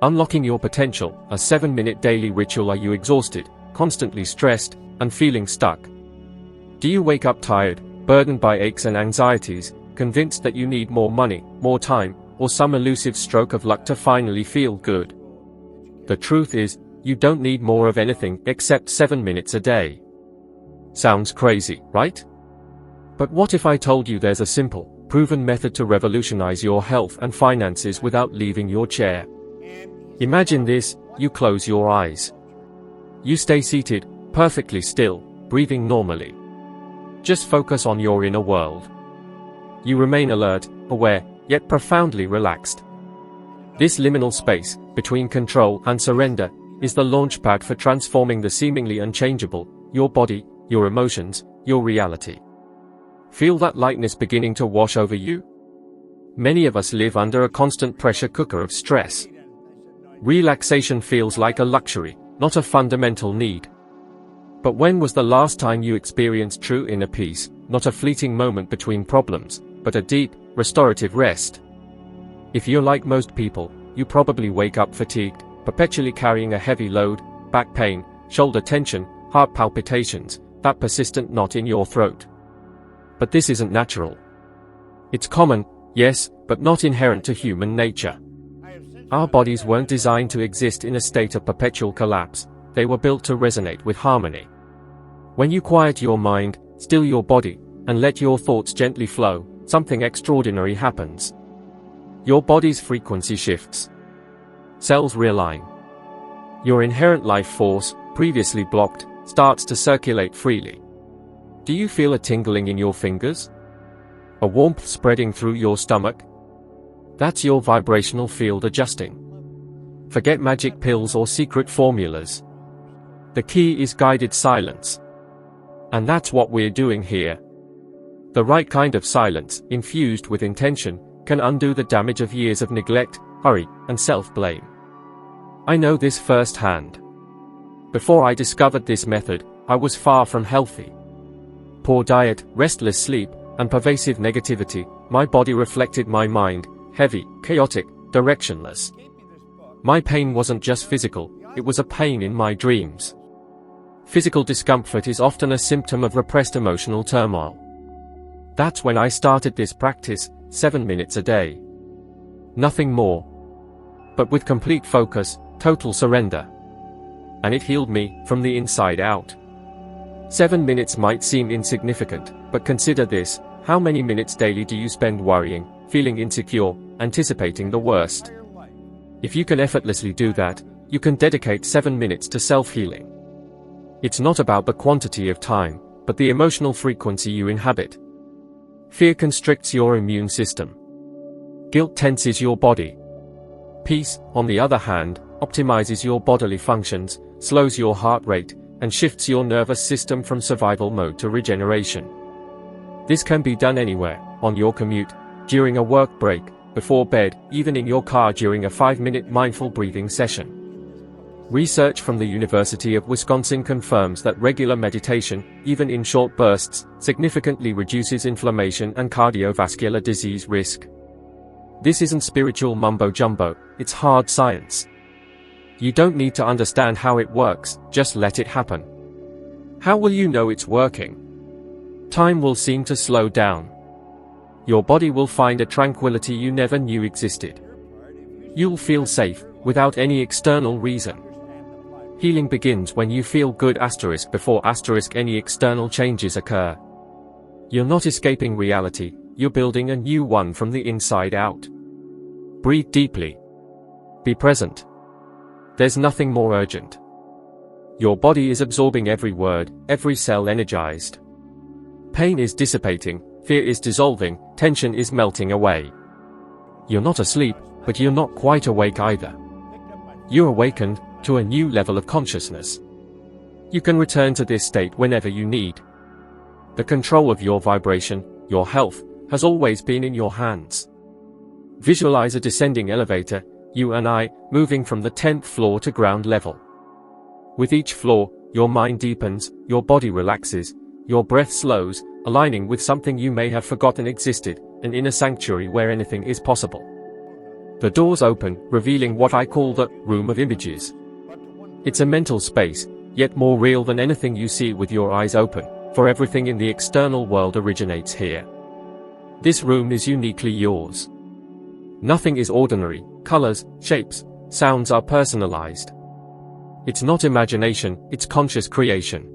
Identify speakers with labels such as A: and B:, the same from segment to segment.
A: Unlocking your potential, a 7-minute daily ritual. Are you exhausted, constantly stressed, and feeling stuck? Do you wake up tired, burdened by aches and anxieties, convinced that you need more money, more time, or some elusive stroke of luck to finally feel good? The truth is, you don't need more of anything except 7 minutes a day. Sounds crazy, right? But what if I told you there's a simple, proven method to revolutionize your health and finances without leaving your chair? Imagine this: you close your eyes. You stay seated, perfectly still, breathing normally. Just focus on your inner world. You remain alert, aware, yet profoundly relaxed. This liminal space, between control and surrender, is the launchpad for transforming the seemingly unchangeable, your body, your emotions, your reality. Feel that lightness beginning to wash over you? Many of us live under a constant pressure cooker of stress. Relaxation feels like a luxury, not a fundamental need. But when was the last time you experienced true inner peace, not a fleeting moment between problems, but a deep, restorative rest? If you're like most people, you probably wake up fatigued, perpetually carrying a heavy load, back pain, shoulder tension, heart palpitations, that persistent knot in your throat. But this isn't natural. It's common, yes, but not inherent to human nature. Our bodies weren't designed to exist in a state of perpetual collapse, they were built to resonate with harmony. When you quiet your mind, still your body, and let your thoughts gently flow, something extraordinary happens. Your body's frequency shifts. Cells realign. Your inherent life force, previously blocked, starts to circulate freely. Do you feel a tingling in your fingers? A warmth spreading through your stomach? That's your vibrational field adjusting. Forget magic pills or secret formulas. The key is guided silence. And that's what we're doing here. The right kind of silence, infused with intention, can undo the damage of years of neglect, hurry, and self-blame. I know this firsthand. Before I discovered this method, I was far from healthy. Poor diet, restless sleep, and pervasive negativity, my body reflected my mind, heavy, chaotic, directionless. My pain wasn't just physical, it was a pain in my dreams. Physical discomfort is often a symptom of repressed emotional turmoil. That's when I started this practice, 7 minutes a day. Nothing more. But with complete focus, total surrender. And it healed me, from the inside out. 7 minutes might seem insignificant, but consider this: how many minutes daily do you spend worrying, feeling insecure, anticipating the worst? If you can effortlessly do that, you can dedicate 7 minutes to self-healing. It's not about the quantity of time, but the emotional frequency you inhabit. Fear constricts your immune system. Guilt tenses your body. Peace, on the other hand, optimizes your bodily functions, slows your heart rate, and shifts your nervous system from survival mode to regeneration. This can be done anywhere: on your commute, during a work break, before bed, even in your car during a 5-minute mindful breathing session. Research from the University of Wisconsin confirms that regular meditation, even in short bursts, significantly reduces inflammation and cardiovascular disease risk. This isn't spiritual mumbo-jumbo, it's hard science. You don't need to understand how it works, just let it happen. How will you know it's working? Time will seem to slow down. Your body will find a tranquility you never knew existed. You'll feel safe, without any external reason. Healing begins when you feel good * before * any external changes occur. You're not escaping reality, you're building a new one from the inside out. Breathe deeply. Be present. There's nothing more urgent. Your body is absorbing every word, every cell energized. Pain is dissipating, fear is dissolving, tension is melting away. You're not asleep, but you're not quite awake either. You're awakened to a new level of consciousness. You can return to this state whenever you need. The control of your vibration, your health, has always been in your hands. Visualize a descending elevator, you and I, moving from the 10th floor to ground level. With each floor, your mind deepens, your body relaxes, your breath slows, aligning with something you may have forgotten existed, an inner sanctuary where anything is possible. The doors open, revealing what I call the room of images. It's a mental space, yet more real than anything you see with your eyes open, for everything in the external world originates here. This room is uniquely yours. Nothing is ordinary. Colors, shapes, sounds are personalized. It's not imagination, it's conscious creation.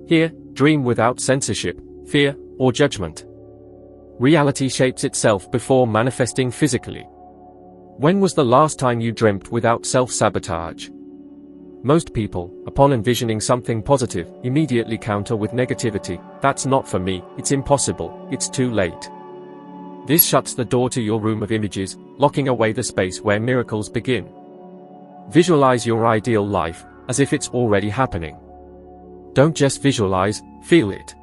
A: Here, dream without censorship, fear, or judgment. Reality shapes itself before manifesting physically. When was the last time you dreamt without self-sabotage? Most people, upon envisioning something positive, immediately counter with negativity. That's not for me, it's impossible, it's too late. This shuts the door to your room of images, locking away the space where miracles begin. Visualize your ideal life, as if it's already happening. Don't just visualize, feel it.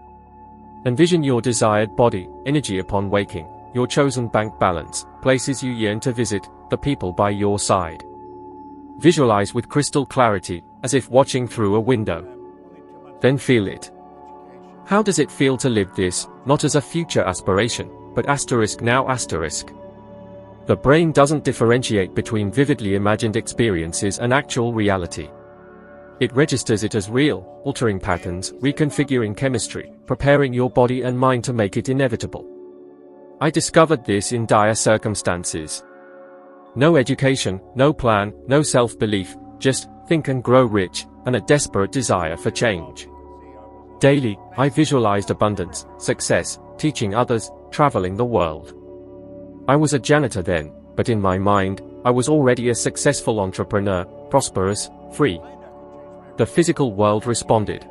A: Envision your desired body, energy upon waking, your chosen bank balance, places you yearn to visit, the people by your side. Visualize with crystal clarity, as if watching through a window. Then feel it. How does it feel to live this, not as a future aspiration, but now asterisk? The brain doesn't differentiate between vividly imagined experiences and actual reality. It registers it as real, altering patterns, reconfiguring chemistry, preparing your body and mind to make it inevitable. I discovered this in dire circumstances. No education, no plan, no self-belief, just think and grow rich, and a desperate desire for change. Daily, I visualized abundance, success, teaching others, traveling the world. I was a janitor then, but in my mind, I was already a successful entrepreneur, prosperous, free. The physical world responded.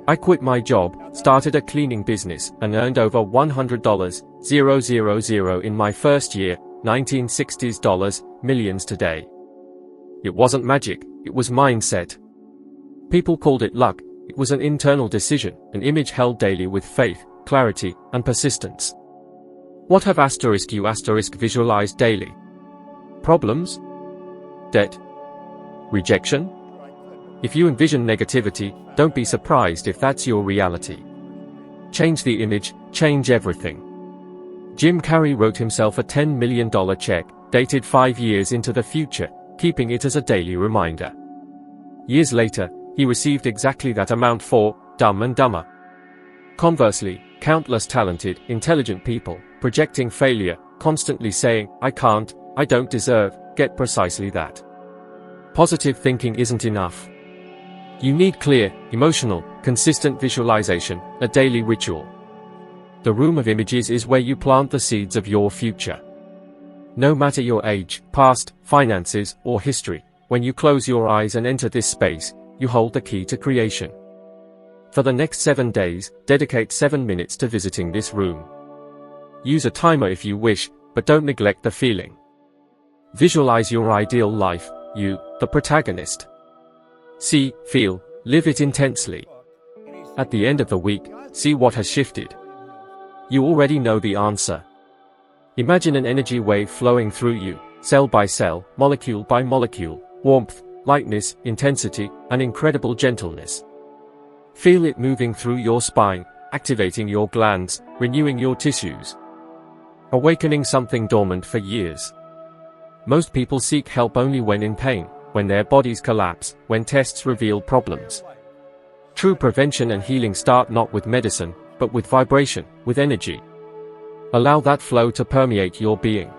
A: I quit my job, started a cleaning business, and earned over $100,000 in my first year, 1960s dollars, millions today. It wasn't magic, it was mindset. People called it luck, it was an internal decision, an image held daily with faith, clarity, and persistence. What have you visualized daily? Problems? Debt? Rejection? If you envision negativity, don't be surprised if that's your reality. Change the image, change everything. Jim Carrey wrote himself a $10 million check, dated 5 years into the future, keeping it as a daily reminder. Years later, he received exactly that amount for Dumb and Dumber. Conversely, countless talented, intelligent people, projecting failure, constantly saying, I can't, I don't deserve, get precisely that. Positive thinking isn't enough. You need clear, emotional, consistent visualization, a daily ritual. The room of images is where you plant the seeds of your future. No matter your age, past, finances, or history, when you close your eyes and enter this space, you hold the key to creation. For the next 7 days, dedicate 7 minutes to visiting this room. Use a timer if you wish, but don't neglect the feeling. Visualize your ideal life, you, the protagonist. See, feel, live it intensely. At the end of the week, see what has shifted. You already know the answer. Imagine an energy wave flowing through you, cell by cell, molecule by molecule, warmth, lightness, intensity, and incredible gentleness. Feel it moving through your spine, activating your glands, renewing your tissues. Awakening something dormant for years. Most people seek help only when in pain, when their bodies collapse, when tests reveal problems. True prevention and healing start not with medicine, but with vibration, with energy. Allow that flow to permeate your being.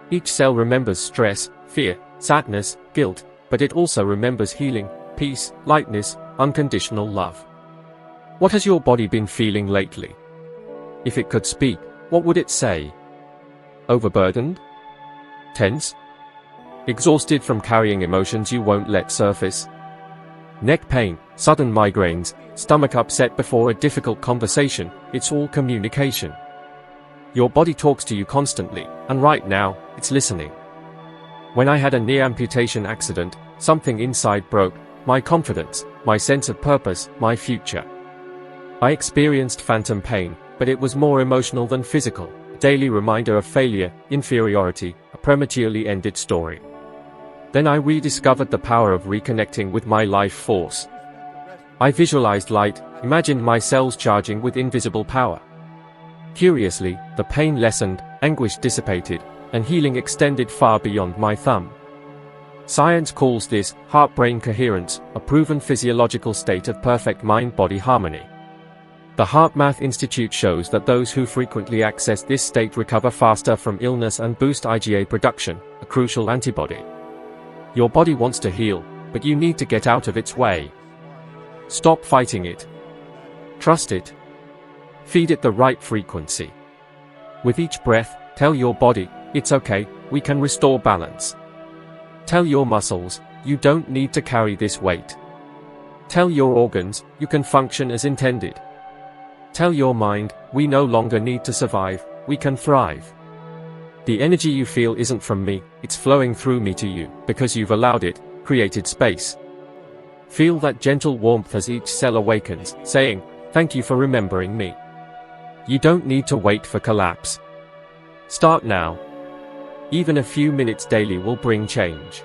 A: Each cell remembers stress, fear, sadness, guilt, but it also remembers healing, peace, lightness, unconditional love. What has your body been feeling lately? If it could speak, what would it say? Overburdened? Tense? Exhausted from carrying emotions you won't let surface? Neck pain, sudden migraines, stomach upset before a difficult conversation, it's all communication. Your body talks to you constantly, and right now, it's listening. When I had a near amputation accident, something inside broke, my confidence, my sense of purpose, my future. I experienced phantom pain, but it was more emotional than physical, a daily reminder of failure, inferiority, a prematurely ended story. Then I rediscovered the power of reconnecting with my life force. I visualized light, imagined my cells charging with invisible power. Curiously, the pain lessened, anguish dissipated, and healing extended far beyond my thumb. Science calls this heart-brain coherence, a proven physiological state of perfect mind-body harmony. The HeartMath Institute shows that those who frequently access this state recover faster from illness and boost IgA production, a crucial antibody. Your body wants to heal, but you need to get out of its way. Stop fighting it. Trust it. Feed it the right frequency. With each breath, tell your body, it's okay, we can restore balance. Tell your muscles, you don't need to carry this weight. Tell your organs, you can function as intended. Tell your mind, we no longer need to survive, we can thrive. The energy you feel isn't from me, it's flowing through me to you, because you've allowed it, created space. Feel that gentle warmth as each cell awakens, saying, thank you for remembering me. You don't need to wait for collapse. Start now. Even a few minutes daily will bring change.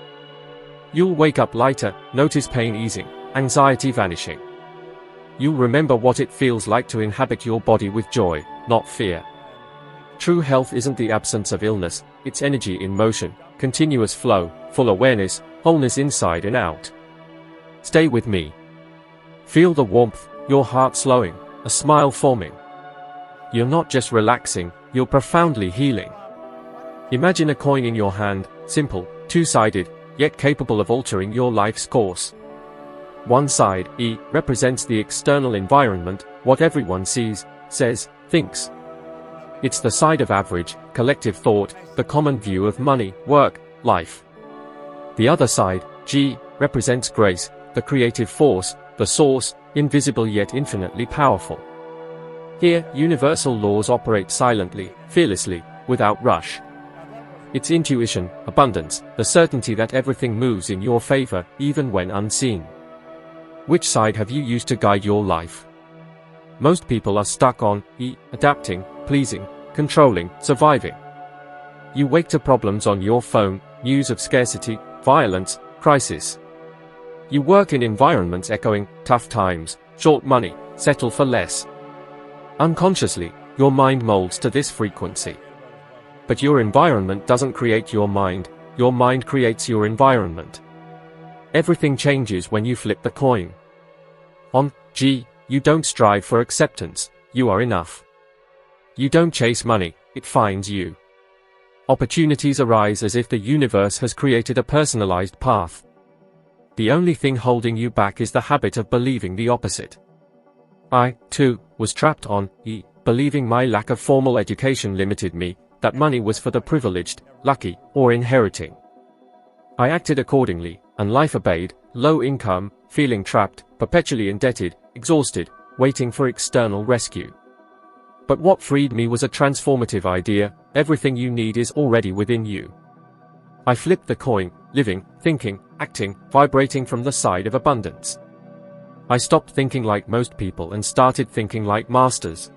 A: You'll wake up lighter, notice pain easing, anxiety vanishing. You'll remember what it feels like to inhabit your body with joy, not fear. True health isn't the absence of illness, it's energy in motion, continuous flow, full awareness, wholeness inside and out. Stay with me. Feel the warmth, your heart slowing, a smile forming. You're not just relaxing, you're profoundly healing. Imagine a coin in your hand, simple, two-sided, yet capable of altering your life's course. One side, E, represents the external environment, what everyone sees, says, thinks. It's the side of average, collective thought, the common view of money, work, life. The other side, G, represents grace, the creative force, the source, invisible yet infinitely powerful. Here, universal laws operate silently, fearlessly, without rush. It's intuition, abundance, the certainty that everything moves in your favor, even when unseen. Which side have you used to guide your life? Most people are stuck on E, adapting, pleasing, controlling, surviving. You wake to problems on your phone, news of scarcity, violence, crisis. You work in environments echoing, tough times, short money, settle for less. Unconsciously, your mind molds to this frequency. But your environment doesn't create your mind creates your environment. Everything changes when you flip the coin. On G, you don't strive for acceptance, you are enough. You don't chase money, it finds you. Opportunities arise as if the universe has created a personalized path. The only thing holding you back is the habit of believing the opposite. I, too, was trapped on E, believing my lack of formal education limited me, that money was for the privileged, lucky, or inheriting. I acted accordingly, and life obeyed, low income, feeling trapped, perpetually indebted, exhausted, waiting for external rescue. But what freed me was a transformative idea: everything you need is already within you. I flipped the coin, living, thinking, acting, vibrating from the side of abundance. I stopped thinking like most people and started thinking like masters.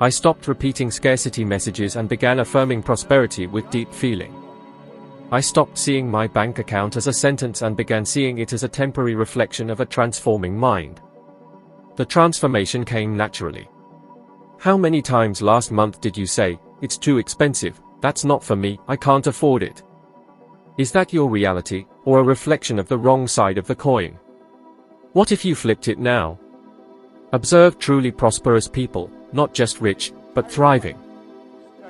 A: I stopped repeating scarcity messages and began affirming prosperity with deep feeling. I stopped seeing my bank account as a sentence and began seeing it as a temporary reflection of a transforming mind. The transformation came naturally. How many times last month did you say, "It's too expensive, that's not for me, I can't afford it"? Is that your reality, or a reflection of the wrong side of the coin? What if you flipped it now? Observe truly prosperous people, not just rich, but thriving.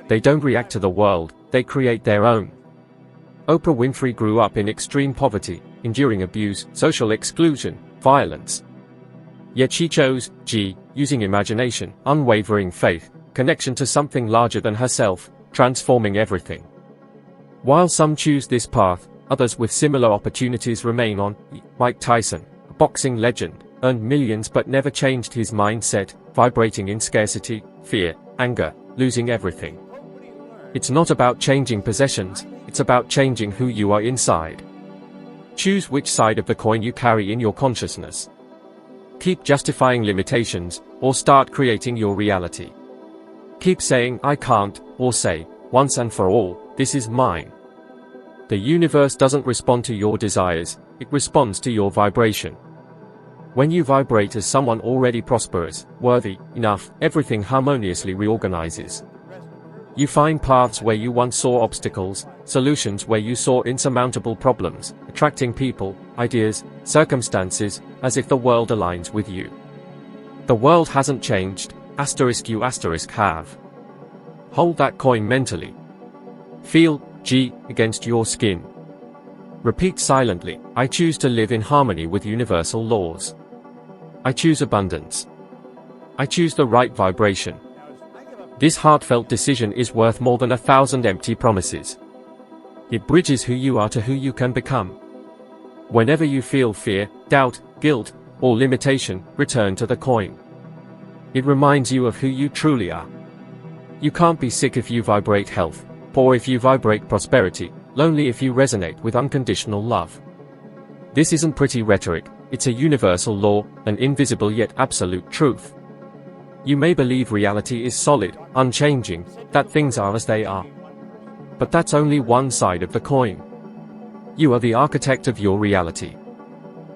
A: They don't react to the world, they create their own. Oprah Winfrey grew up in extreme poverty, enduring abuse, social exclusion, violence. Yet she chose G, using imagination, unwavering faith, connection to something larger than herself, transforming everything. While some choose this path, others with similar opportunities remain on E. Mike Tyson, a boxing legend, earned millions but never changed his mindset, vibrating in scarcity, fear, anger, losing everything. It's not about changing possessions, it's about changing who you are inside. Choose which side of the coin you carry in your consciousness. Keep justifying limitations, or start creating your reality. Keep saying "I can't," or say, once and for all, "This is mine." The universe doesn't respond to your desires, it responds to your vibration. When you vibrate as someone already prosperous, worthy, enough, everything harmoniously reorganizes. You find paths where you once saw obstacles, solutions where you saw insurmountable problems, attracting people, ideas, circumstances, as if the world aligns with you. The world hasn't changed, you have. Hold that coin mentally. Feel G against your skin. Repeat silently, I choose to live in harmony with universal laws. I choose abundance. I choose the right vibration. This heartfelt decision is worth more than 1,000 empty promises. It bridges who you are to who you can become. Whenever you feel fear, doubt, guilt, or limitation, return to the coin. It reminds you of who you truly are. You can't be sick if you vibrate health, poor if you vibrate prosperity, lonely if you resonate with unconditional love. This isn't pretty rhetoric, it's a universal law, an invisible yet absolute truth. You may believe reality is solid, unchanging, that things are as they are. But that's only one side of the coin. You are the architect of your reality.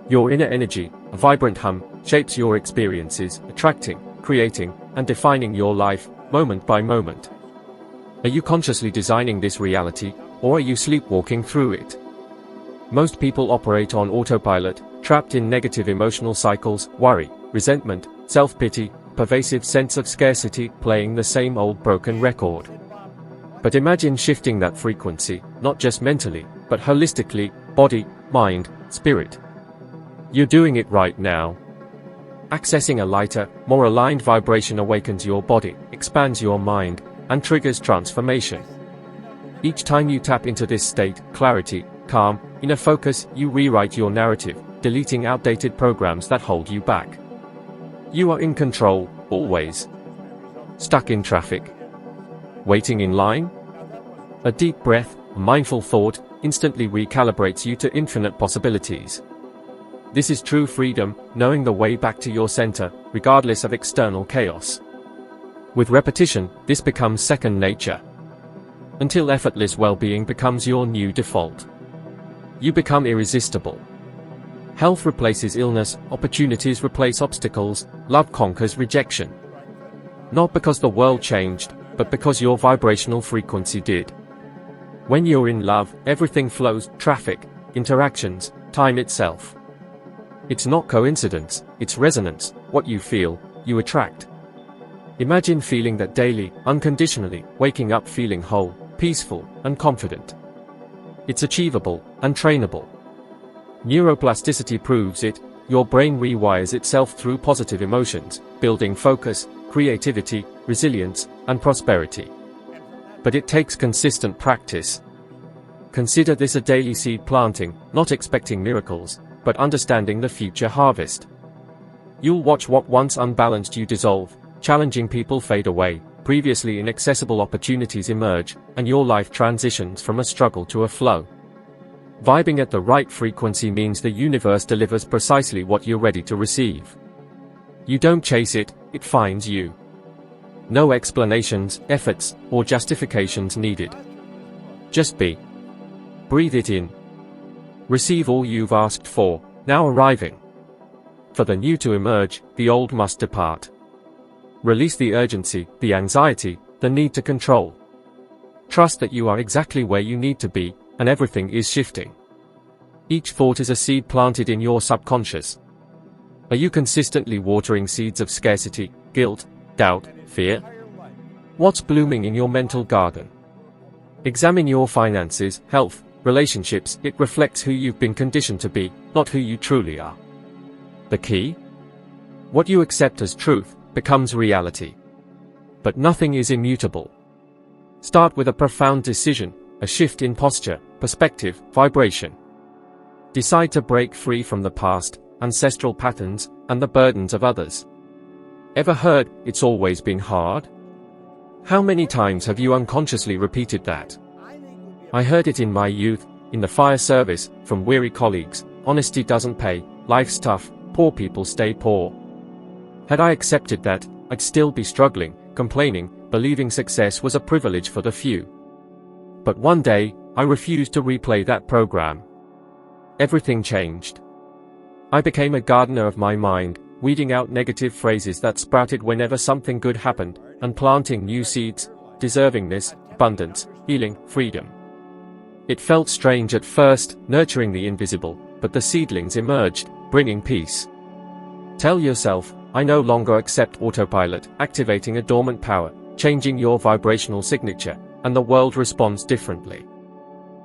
A: Your inner energy, a vibrant hum, shapes your experiences, attracting, creating, and defining your life, moment by moment. Are you consciously designing this reality, or are you sleepwalking through it? Most people operate on autopilot, trapped in negative emotional cycles, worry, resentment, self-pity, pervasive sense of scarcity, playing the same old broken record. But imagine shifting that frequency, not just mentally, but holistically, body, mind, spirit. You're doing it right now. Accessing a lighter, more aligned vibration awakens your body, expands your mind, and triggers transformation. Each time you tap into this state, clarity, calm, inner focus, you rewrite your narrative, deleting outdated programs that hold you back. You are in control, always. Stuck in traffic? Waiting in line? A deep breath, a mindful thought, instantly recalibrates you to infinite possibilities. This is true freedom, knowing the way back to your center, regardless of external chaos. With repetition, this becomes second nature. Until effortless well-being becomes your new default. You become irresistible. Health replaces illness, opportunities replace obstacles, love conquers rejection. Not because the world changed, but because your vibrational frequency did. When you're in love, everything flows, traffic, interactions, time itself. It's not coincidence, it's resonance. What you feel, you attract. Imagine feeling that daily, unconditionally, waking up feeling whole, peaceful, and confident. It's achievable, and trainable. Neuroplasticity proves it. Your brain rewires itself through positive emotions, building focus, creativity, resilience, and prosperity. But it takes consistent practice. Consider this a daily seed planting, not expecting miracles, but understanding the future harvest. You'll watch what once unbalanced you dissolve, challenging people fade away, previously inaccessible opportunities emerge, and your life transitions from a struggle to a flow. Vibing at the right frequency means the universe delivers precisely what you're ready to receive. You don't chase it, it finds you. No explanations, efforts, or justifications needed. Just be. Breathe it in. Receive all you've asked for, now arriving. For the new to emerge, the old must depart. Release the urgency, the anxiety, the need to control. Trust that you are exactly where you need to be, and everything is shifting. Each thought is a seed planted in your subconscious. Are you consistently watering seeds of scarcity, guilt, doubt, fear? What's blooming in your mental garden? Examine your finances, health, relationships. It reflects who you've been conditioned to be, not who you truly are. The key? What you accept as truth becomes reality. But nothing is immutable. Start with a profound decision, a shift in posture, perspective, vibration. Decide to break free from the past, ancestral patterns, and the burdens of others. Ever heard, "It's always been hard"? How many times have you unconsciously repeated that? I heard it in my youth, in the fire service, from weary colleagues. Honesty doesn't pay, life's tough, poor people stay poor. Had I accepted that, I'd still be struggling, complaining, believing success was a privilege for the few. But one day, I refused to replay that program. Everything changed. I became a gardener of my mind, weeding out negative phrases that sprouted whenever something good happened, and planting new seeds, deservingness, abundance, healing, freedom. It felt strange at first, nurturing the invisible, but the seedlings emerged, bringing peace. Tell yourself, I no longer accept autopilot, activating a dormant power, changing your vibrational signature, and the world responds differently.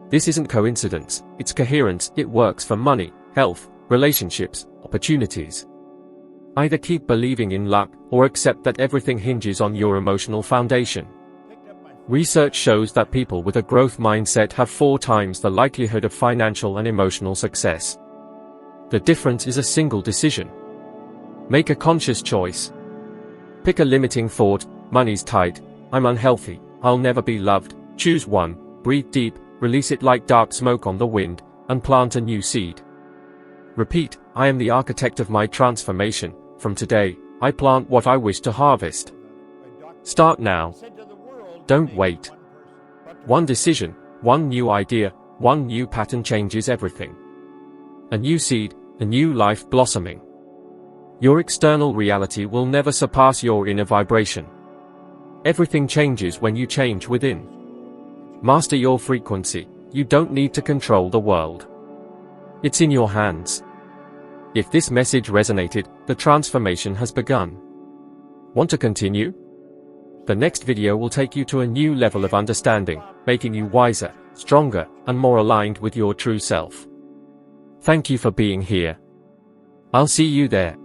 A: This isn't coincidence, it's coherence. It works for money, health, relationships, opportunities. Either keep believing in luck, or accept that everything hinges on your emotional foundation. Research shows that people with a growth mindset have 4 times the likelihood of financial and emotional success. The difference is a single decision. Make a conscious choice. Pick a limiting thought: money's tight, I'm unhealthy, I'll never be loved. Choose one, breathe deep, release it like dark smoke on the wind, and plant a new seed. Repeat, I am the architect of my transformation. From today, I plant what I wish to harvest. Start now. Don't wait. One decision, one new idea, one new pattern changes everything. A new seed, a new life blossoming. Your external reality will never surpass your inner vibration. Everything changes when you change within. Master your frequency. You don't need to control the world. It's in your hands. If this message resonated, the transformation has begun. Want to continue? The next video will take you to a new level of understanding, making you wiser, stronger, and more aligned with your true self. Thank you for being here. I'll see you there.